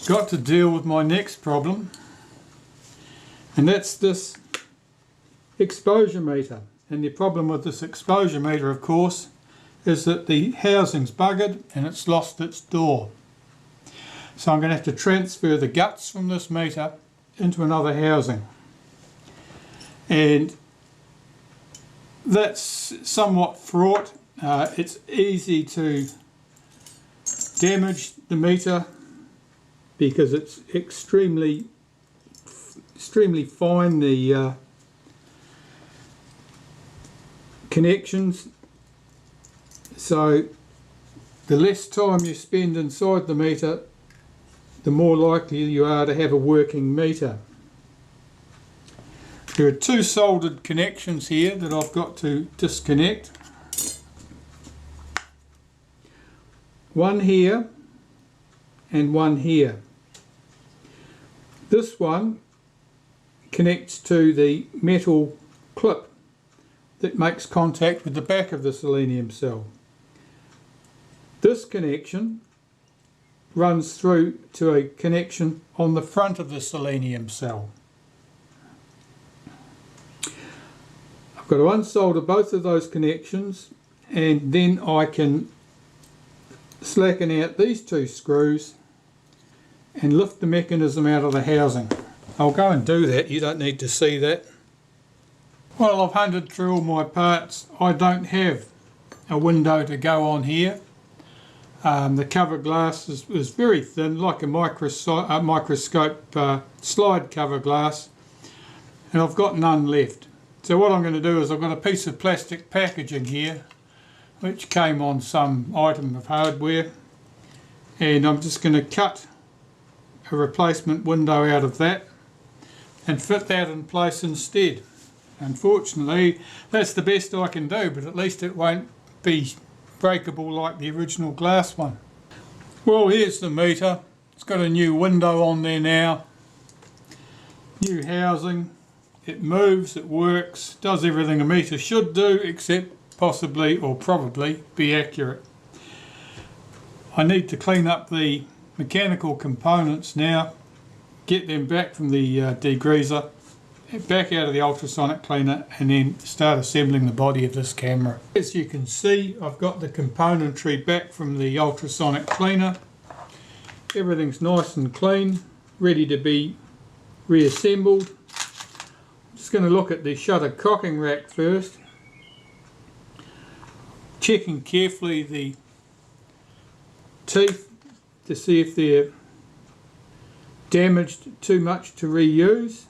got to deal with my next problem, and that's this exposure meter. And the problem with this exposure meter, of course, is that the housing's buggered and it's lost its door. So I'm going to have to transfer the guts from this meter into another housing. And that's somewhat fraught. It's easy to damage the meter because it's extremely fine, the connections. So the less time you spend inside the meter, the more likely you are to have a working meter. There are two soldered connections here that I've got to disconnect. One here and one here. This one connects to the metal clip that makes contact with the back of the selenium cell. This connection runs through to a connection on the front of the selenium cell. I've got to unsolder both of those connections, and then I can slacken out these two screws and lift the mechanism out of the housing. I'll go and do that, you don't need to see that. Well, I've hunted through all my parts. I don't have a window to go on here. The cover glass is very thin, like a microscope slide cover glass, and I've got none left. So what I'm going to do is I've got a piece of plastic packaging here which came on some item of hardware, and I'm just going to cut a replacement window out of that and fit that in place instead. Unfortunately, that's the best I can do, but at least it won't be breakable like the original glass one. Well, here's the meter. It's got a new window on there now, new housing. It moves, it works, does everything a meter should do, except possibly or probably be accurate. I need to clean up the mechanical components now, get them back from the degreaser, back out of the ultrasonic cleaner, and then start assembling the body of this camera. As you can see, I've got the componentry back from the ultrasonic cleaner. Everything's nice and clean, ready to be reassembled. Just going to look at the shutter cocking rack first, checking carefully the teeth to see if they're damaged too much to reuse.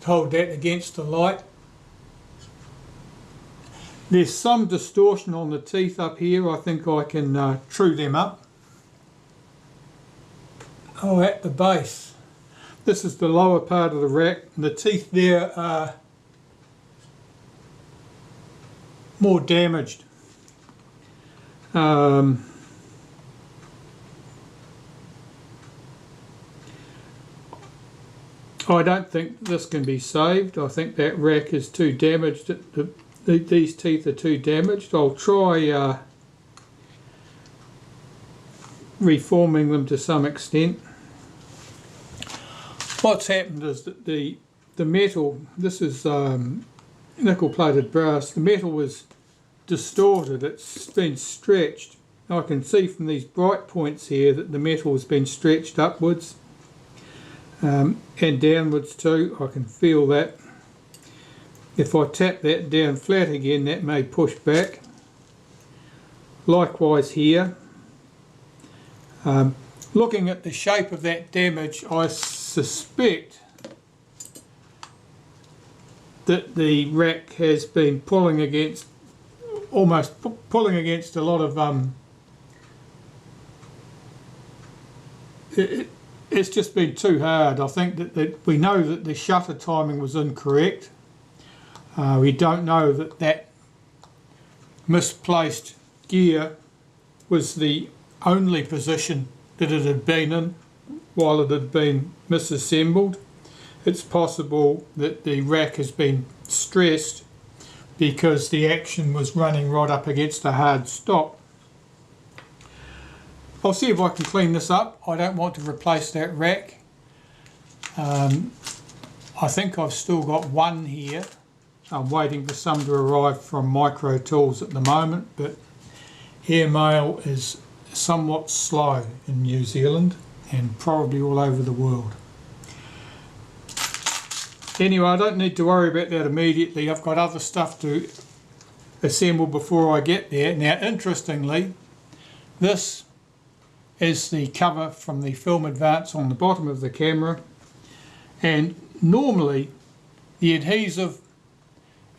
Hold that against the light. There's some distortion on the teeth up here. I think I can true them up. Oh, at the base. This is the lower part of the rack. The teeth there are more damaged. I don't think this can be saved. I think that rack is too damaged. These teeth are too damaged. I'll try reforming them to some extent. What's happened is that the metal, this is nickel plated brass, the metal was distorted, it's been stretched. I can see from these bright points here that the metal has been stretched upwards and downwards too. I can feel that. If I tap that down flat again, that may push back. Likewise here. Looking at the shape of that damage, I suspect that the rack has been pulling against, almost pulling against a lot of it's just been too hard. I think that we know that the shutter timing was incorrect. We don't know that misplaced gear was the only position that it had been in while it had been misassembled. It's possible that the rack has been stressed because the action was running right up against a hard stop. I'll see if I can clean this up. I don't want to replace that rack. I think I've still got one here. I'm waiting for some to arrive from Micro Tools at the moment, but airmail is somewhat slow in New Zealand and probably all over the world. Anyway, I don't need to worry about that immediately. I've got other stuff to assemble before I get there. Now, interestingly, this is the cover from the Film Advance on the bottom of the camera, and normally the adhesive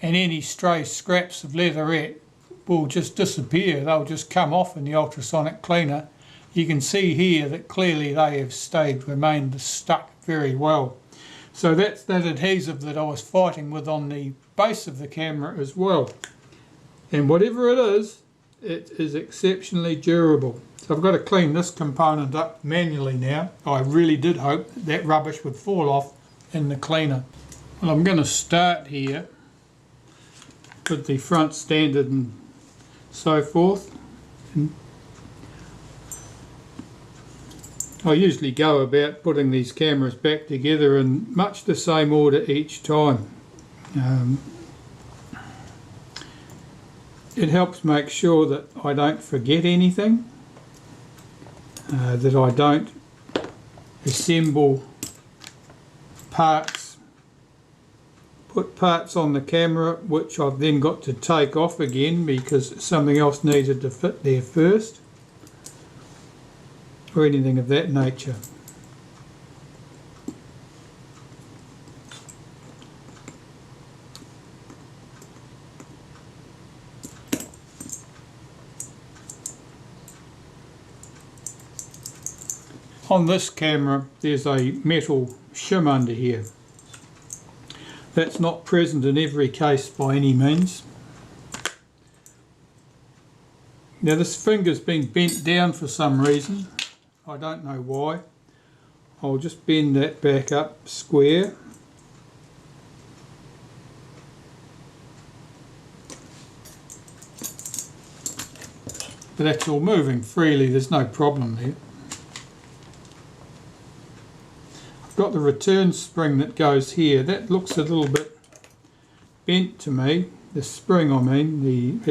and any stray scraps of leatherette will just disappear. They'll just come off in the ultrasonic cleaner. You can see here that clearly they have remained stuck very well. So that's that adhesive that I was fighting with on the base of the camera as well. And whatever it is exceptionally durable. So I've got to clean this component up manually now. I really did hope that rubbish would fall off in the cleaner. Well, I'm going to start here with the front standard and so forth. And I usually go about putting these cameras back together in much the same order each time. It helps make sure that I don't forget anything, that I don't assemble parts, put parts on the camera which I've then got to take off again because something else needed to fit there first, or anything of that nature. On this camera there's a metal shim under here. That's not present in every case by any means. Now this finger's been bent down for some reason. I don't know why. I'll just bend that back up square. But that's all moving freely, there's no problem there. I've got the return spring that goes here. That looks a little bit bent to me. The spring, I mean,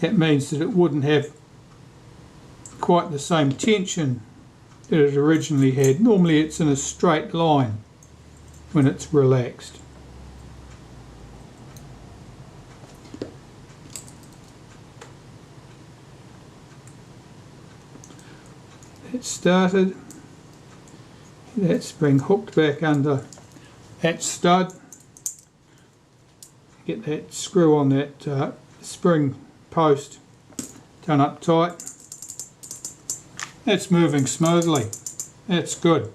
that means that it wouldn't have quite the same tension that it originally had. Normally it's in a straight line when it's relaxed. It started, that spring hooked back under that stud. Get that screw on that spring post done up tight. That's moving smoothly. That's good.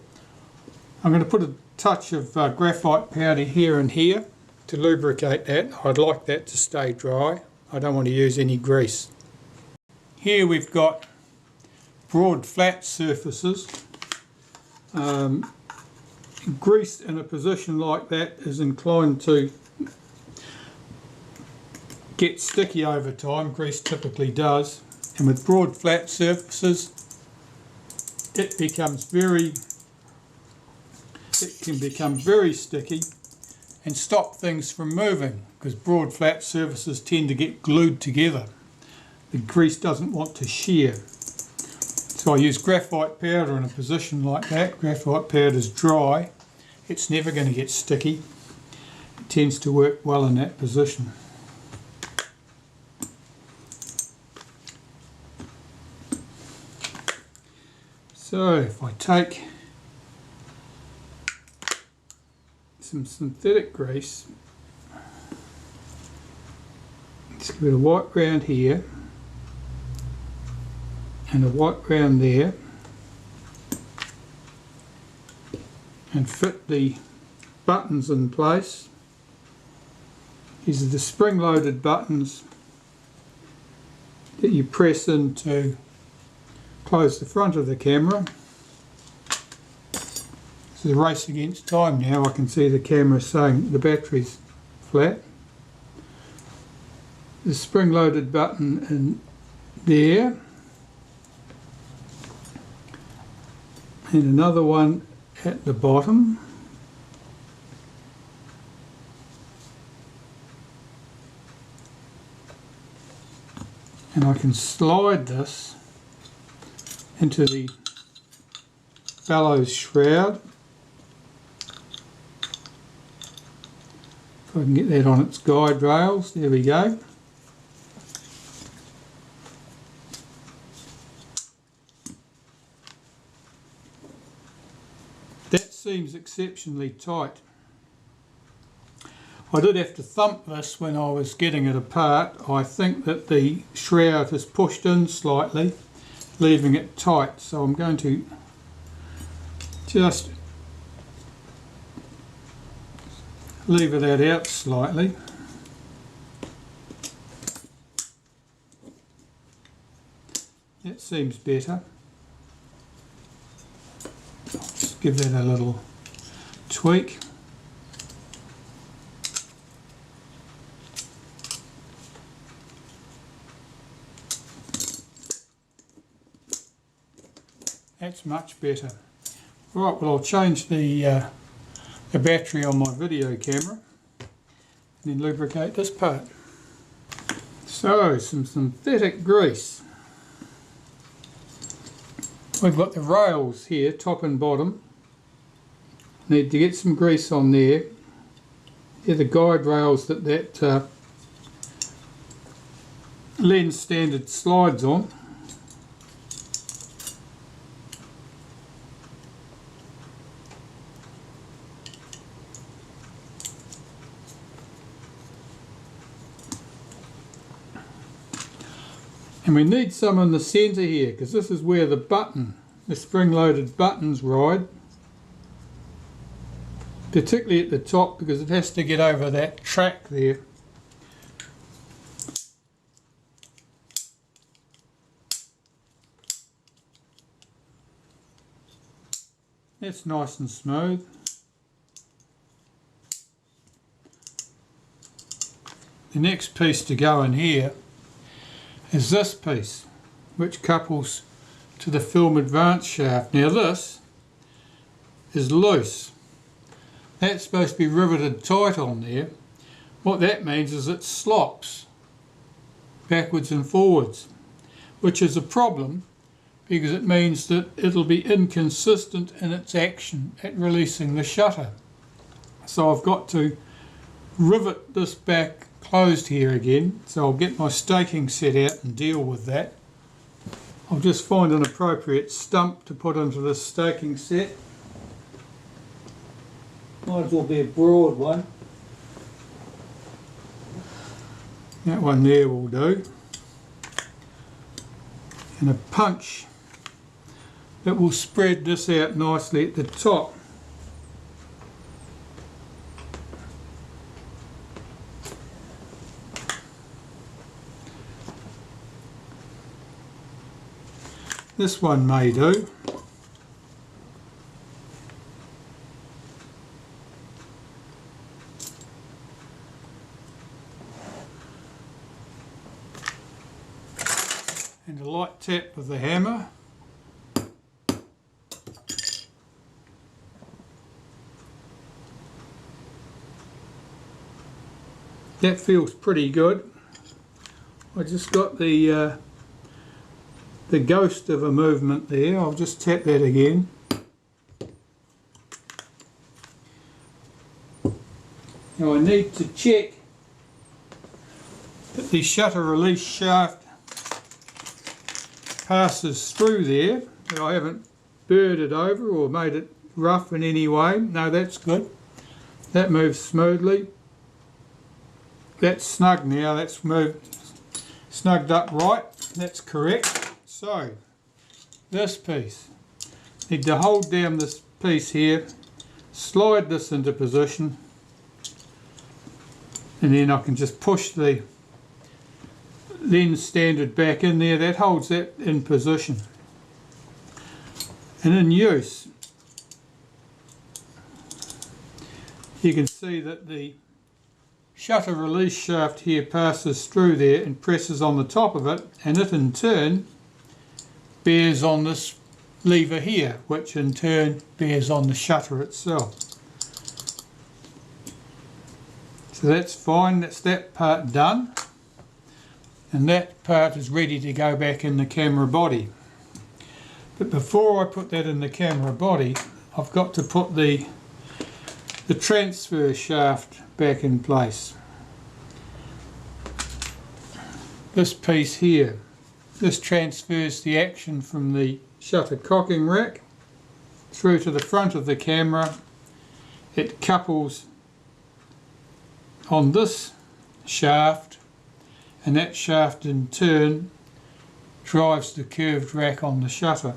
I'm going to put a touch of graphite powder here and here to lubricate that. I'd like that to stay dry. I don't want to use any grease. Here we've got broad flat surfaces. Grease in a position like that is inclined to get sticky over time. Grease typically does, and with broad flat surfaces it can become very sticky and stop things from moving, because broad flat surfaces tend to get glued together. The grease doesn't want to shear. So I use graphite powder in a position like that. Graphite powder is dry. It's never going to get sticky. It tends to work well in that position. So if I take some synthetic grease, let's give it a white ground here and a white ground there, and fit the buttons in place. These are the spring-loaded buttons that you press in to close the front of the camera. This is a race against time now. I can see the camera saying the battery's flat. the spring-loaded button in there, and another one at the bottom. And I can slide this into the bellows shroud. If I can get that on its guide rails, there we go. That seems exceptionally tight. I did have to thump this when I was getting it apart. I think that the shroud is pushed in slightly, leaving it tight, so I'm going to just lever that out slightly. That seems better. I'll just give that a little tweak. That's much better. Right, well, I'll change the battery on my video camera and then lubricate this part. So, some synthetic grease. We've got the rails here, top and bottom. Need to get some grease on there. They're the guide rails that lens standard slides on. And we need some in the centre here, because this is where the spring-loaded buttons ride. Particularly at the top, because it has to get over that track there. That's nice and smooth. The next piece to go in here is this piece, which couples to the film advance shaft. Now this is loose. That's supposed to be riveted tight on there. What that means is it slops backwards and forwards, which is a problem because it means that it'll be inconsistent in its action at releasing the shutter. So I've got to rivet this back closed here again, so I'll get my staking set out and deal with that. I'll just find an appropriate stump to put into this staking set. Might as well be a broad one. That one there will do. And a punch that will spread this out nicely at the top. This one may do. And a light tap with the hammer. That feels pretty good. I just got the ghost of a movement there. I'll just tap that again. Now I need to check that the shutter release shaft passes through there, that I haven't burred it over or made it rough in any way. No, that's good. That moves smoothly. That's snug now, that's moved, snugged up right, that's correct. So, this piece, need to hold down this piece here, slide this into position, and then I can just push the lens standard back in there. That holds that in position. And in use, you can see that the shutter release shaft here passes through there and presses on the top of it, and it in turn bears on this lever here, which in turn bears on the shutter itself. So that's fine, that's that part done, and that part is ready to go back in the camera body. But before I put that in the camera body, I've got to put the transfer shaft back in place. This piece here, this transfers the action from the shutter cocking rack through to the front of the camera. It couples on this shaft, and that shaft in turn drives the curved rack on the shutter.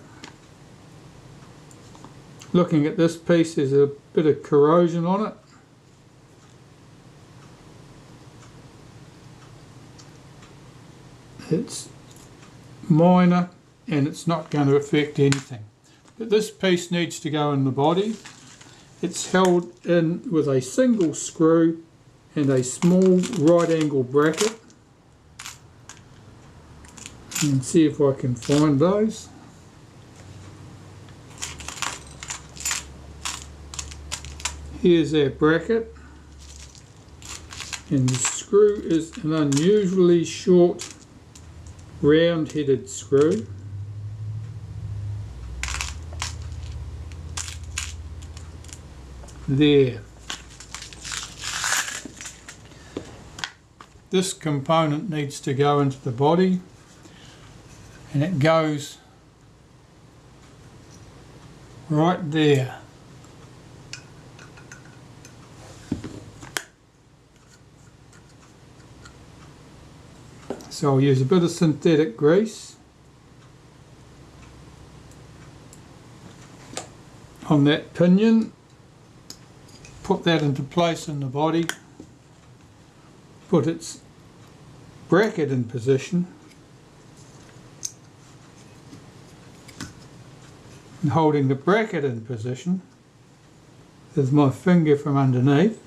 Looking at this piece, there's a bit of corrosion on it. It's minor and it's not going to affect anything. But this piece needs to go in the body. It's held in with a single screw and a small right angle bracket. And see if I can find those. Here's our bracket, and the screw is an unusually short round headed screw. There. This component needs to go into the body, and it goes right there. So I'll use a bit of synthetic grease on that pinion, put that into place in the body, put its bracket in position, and holding the bracket in position with my finger from underneath,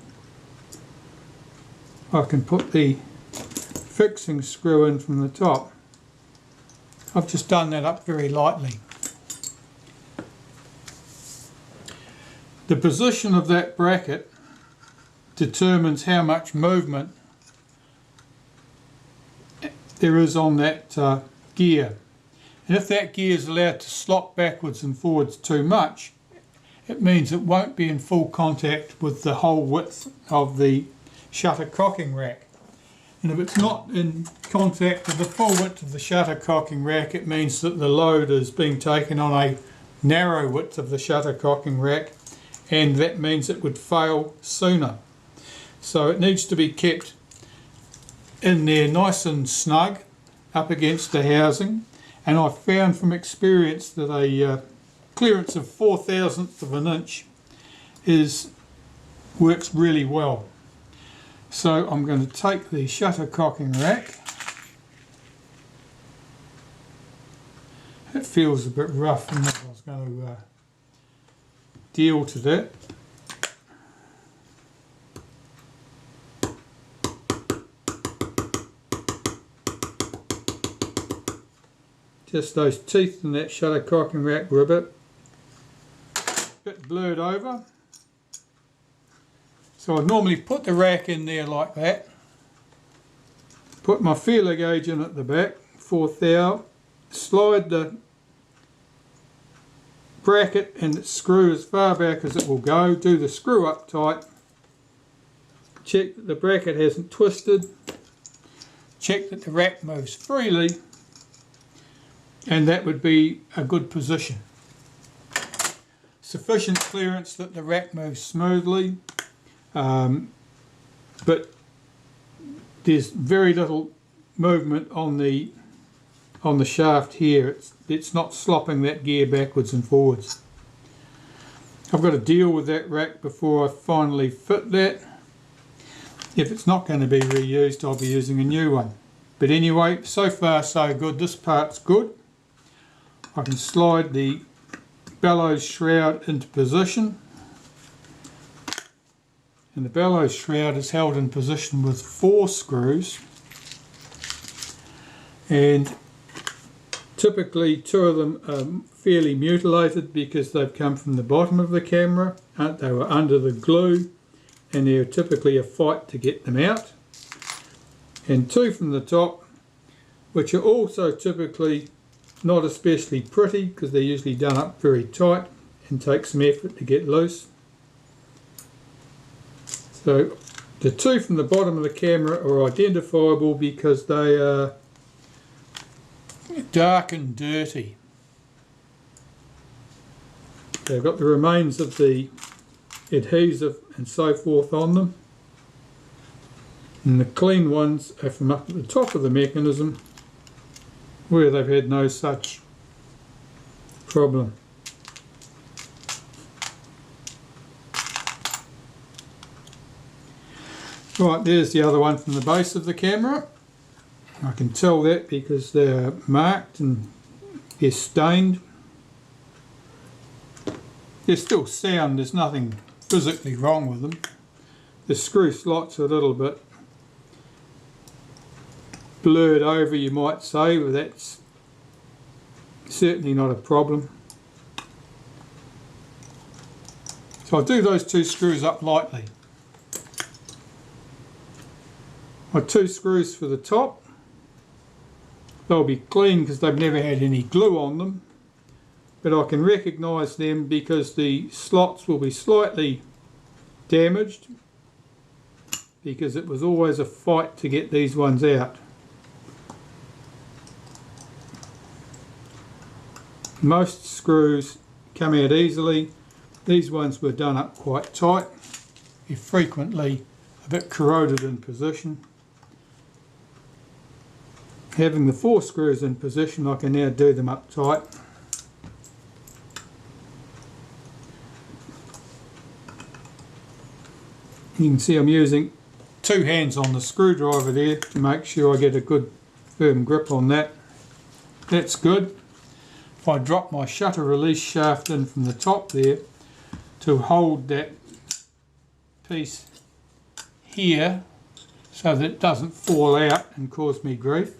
I can put the fixing screw in from the top. I've just done that up very lightly. The position of that bracket determines how much movement there is on that gear. And if that gear is allowed to slop backwards and forwards too much, it means it won't be in full contact with the whole width of the shutter cocking rack. And if it's not in contact with the full width of the shutter cocking rack, it means that the load is being taken on a narrow width of the shutter cocking rack, and that means it would fail sooner. So it needs to be kept in there nice and snug up against the housing, and I've found from experience that a clearance of 4/1000 of an inch works really well. So I'm going to take the shutter cocking rack. It feels a bit rough, and I was going to deal to that. Just those teeth in that shutter cocking rack were a bit blurred over. So I'd normally put the rack in there like that, put my feeler gauge in at the back, 4/1000, slide the bracket and screw as far back as it will go, do the screw up tight, check that the bracket hasn't twisted, check that the rack moves freely, and that would be a good position. Sufficient clearance that the rack moves smoothly. But there's very little movement on the shaft here. It's not slopping that gear backwards and forwards. I've got to deal with that rack before I finally fit that. If it's not going to be reused, I'll be using a new one. But anyway, so far so good. This part's good. I can slide the bellows shroud into position. and the bellows shroud is held in position with 4 screws, and typically 2 of them are fairly mutilated because they've come from the bottom of the camera. They were under the glue and they're typically a fight to get them out. And 2 from the top, which are also typically not especially pretty because they're usually done up very tight and take some effort to get loose. So the 2 from the bottom of the camera are identifiable because they are dark and dirty. They've got the remains of the adhesive and so forth on them, and the clean ones are from up at the top of the mechanism where they've had no such problem. Right, there's the other one from the base of the camera. I can tell that because they're marked and they're stained. They're still sound, there's nothing physically wrong with them. The screw slots are a little bit blurred over, you might say, but that's certainly not a problem. So I'll do those 2 screws up lightly. My 2 screws for the top, they'll be clean because they've never had any glue on them, but I can recognise them because the slots will be slightly damaged because it was always a fight to get these ones out. Most screws come out easily. These ones were done up quite tight. They're frequently a bit corroded in position. Having the 4 screws in position, I can now do them up tight. You can see I'm using 2 hands on the screwdriver there to make sure I get a good firm grip on that. That's good. If I drop my shutter release shaft in from the top there to hold that piece here so that it doesn't fall out and cause me grief.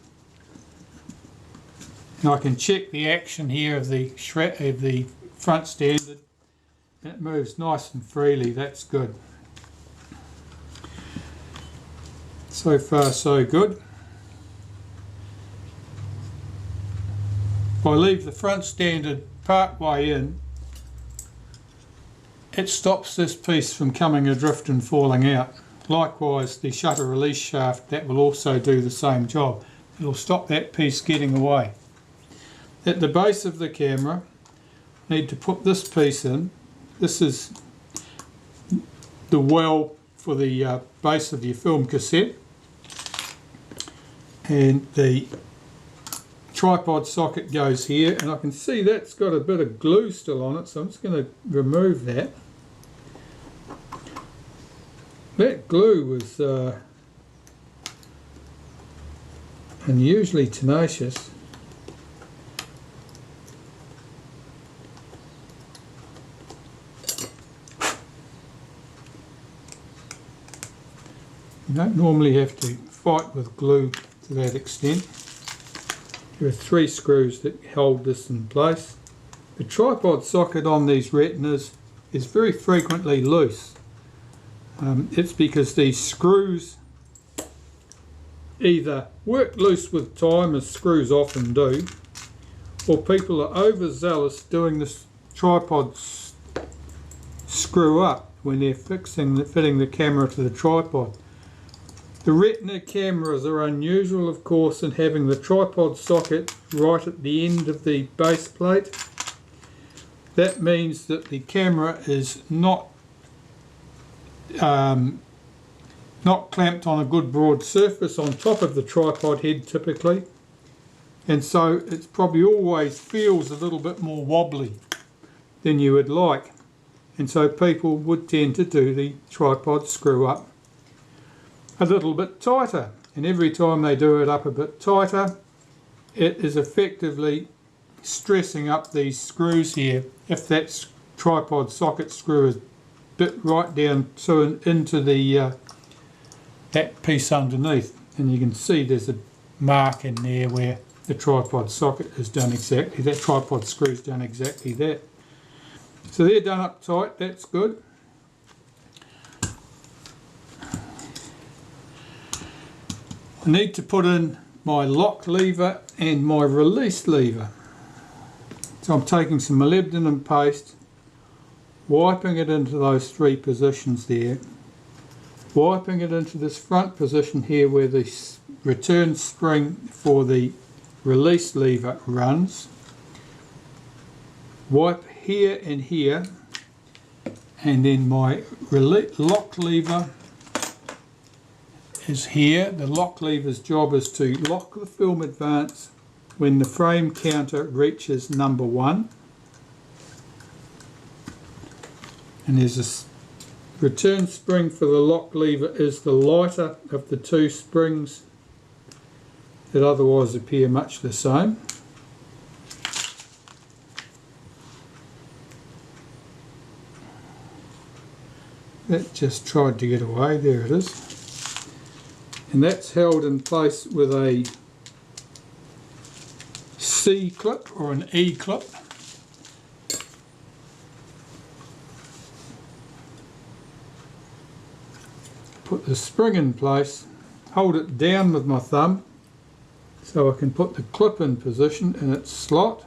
And I can check the action here of the front standard, and it moves nice and freely. That's good. So far so good. If I leave the front standard part way in, it stops this piece from coming adrift and falling out. Likewise, the shutter release shaft, that will also do the same job. It'll stop that piece getting away. At the base of the camera, I need to put this piece in. This is the well for the base of your film cassette, and the tripod socket goes here, and I can see that's got a bit of glue still on it, so I'm just going to remove that. That glue was unusually tenacious. You don't normally have to fight with glue to that extent. There are 3 screws that hold this in place. The tripod socket on these Retinas is very frequently loose. It's because these screws either work loose with time, as screws often do, or people are overzealous doing this tripod screw up when they're fitting the camera to the tripod. The Retina cameras are unusual, of course, in having the tripod socket right at the end of the base plate. That means that the camera is not clamped on a good broad surface on top of the tripod head typically, and so it probably always feels a little bit more wobbly than you would like, and so people would tend to do the tripod screw up a little bit tighter, and every time they do it up a bit tighter, it is effectively stressing up these screws here. If that tripod socket screw is bit right down to into the that piece underneath, and you can see there's a mark in there where the tripod socket has done exactly that. Tripod screw's done exactly that. So they're done up tight. That's good. I need to put in my lock lever and my release lever. So I'm taking some molybdenum paste, wiping it into those three positions there, wiping it into this front position here where the return spring for the release lever runs, wipe here and here, and then my lock lever is here. The lock lever's job is to lock the film advance when the frame counter reaches number 1. And there's a return spring for the lock lever is the lighter of the two springs that otherwise appear much the same. That just tried to get away. There it is. And that's held in place with a C clip or an E clip. Put the spring in place, hold it down with my thumb so I can put the clip in position in its slot.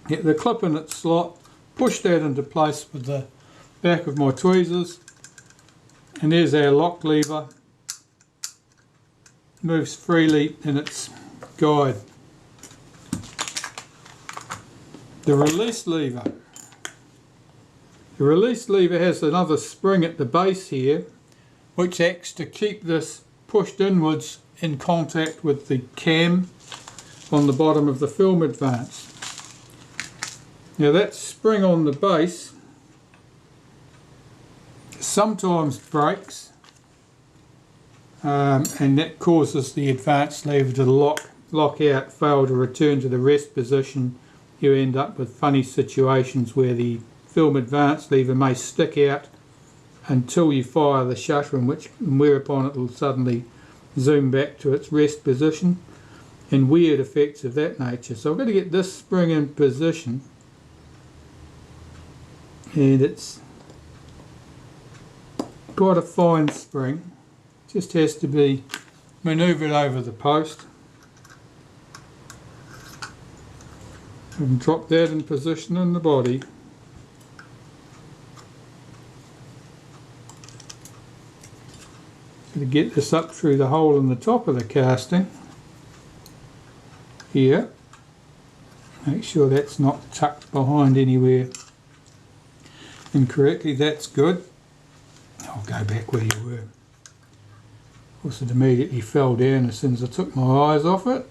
Get the clip in its slot, push that into place with the back of my tweezers, and there's our lock lever. Moves freely in its guide. The release lever. The release lever has another spring at the base here which acts to keep this pushed inwards in contact with the cam on the bottom of the film advance. Now that spring on the base sometimes breaks, and that causes the advance lever to lock out, fail to return to the rest position. You end up with funny situations where the film advance lever may stick out until you fire the shutter, whereupon it will suddenly zoom back to its rest position, and weird effects of that nature. So I've got to get this spring in position, and it's quite a fine spring. Just has to be manoeuvred over the post. And drop that in position in the body. To get this up through the hole in the top of the casting here. Make sure that's not tucked behind anywhere incorrectly. That's good. I'll go back where you were. Of course it immediately fell down as soon as I took my eyes off it.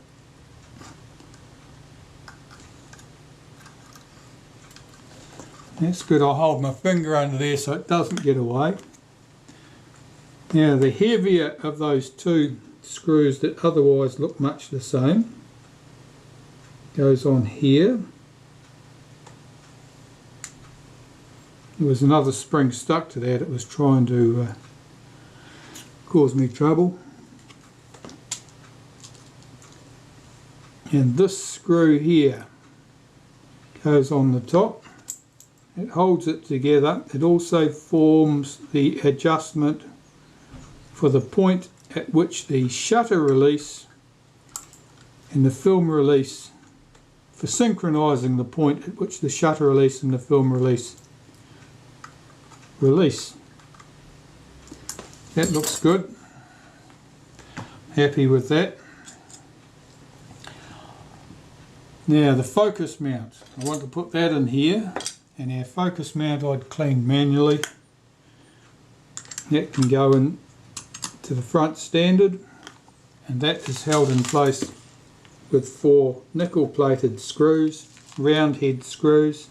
That's good. I'll hold my finger under there so it doesn't get away. Now the heavier of those two screws that otherwise look much the same goes on here. There was another spring stuck to that. It was trying to cause me trouble. And this screw here goes on the top. It holds it together. It also forms the adjustment for the point at which the shutter release and the film release, for synchronizing the point at which the shutter release and the film release. That looks good. Happy with that. Now the focus mount. I want to put that in here, and our focus mount I'd clean manually. That can go in to the front standard, and that is held in place with 4 nickel plated screws, round head screws.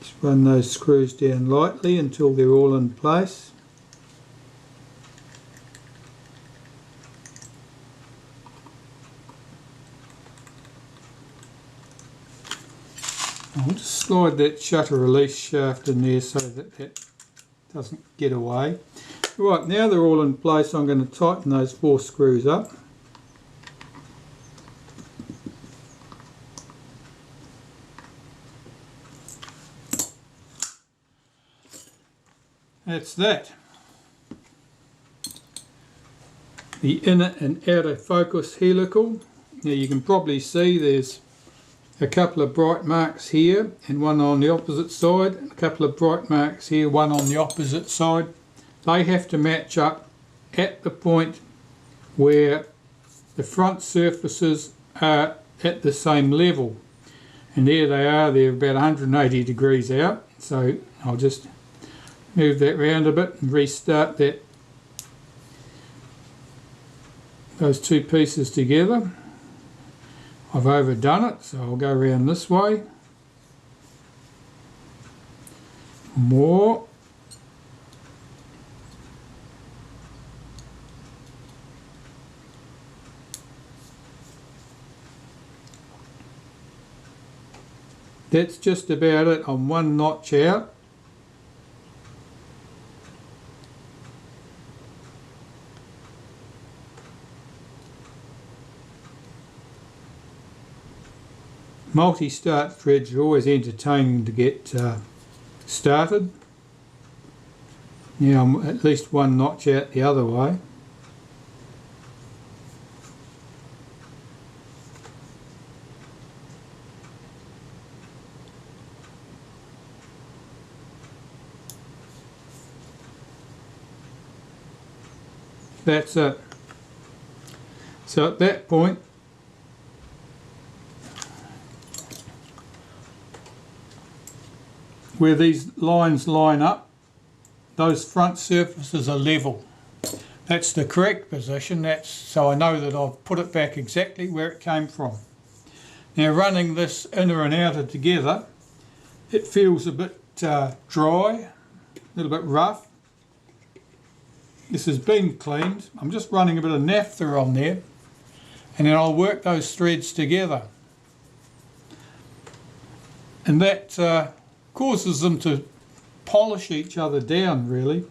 Just run those screws down lightly until they're all in place. I'll just slide that shutter release shaft in there so that that doesn't get away. Right, now they're all in place, I'm going to tighten those 4 screws up. That's that. The inner and outer focus helical. Now you can probably see there's a couple of bright marks here and one on the opposite side, and a couple of bright marks here, one on the opposite side. They have to match up at the point where the front surfaces are at the same level. And there they are, they're about 180 degrees out. So I'll just move that round a bit and restart that, those 2 pieces together. I've overdone it, so I'll go around this way. More. That's just about it. I'm 1 notch out. Multi-start threads are always entertaining to get started. Now I'm at least 1 notch out the other way. That's it. So at that point, where these lines line up, those front surfaces are level. That's the correct position. That's so I know that I've put it back exactly where it came from. Now running this inner and outer together, it feels a bit dry, a little bit rough. This has been cleaned. I'm just running a bit of naphtha on there, and then I'll work those threads together. And that causes them to polish each other down, really.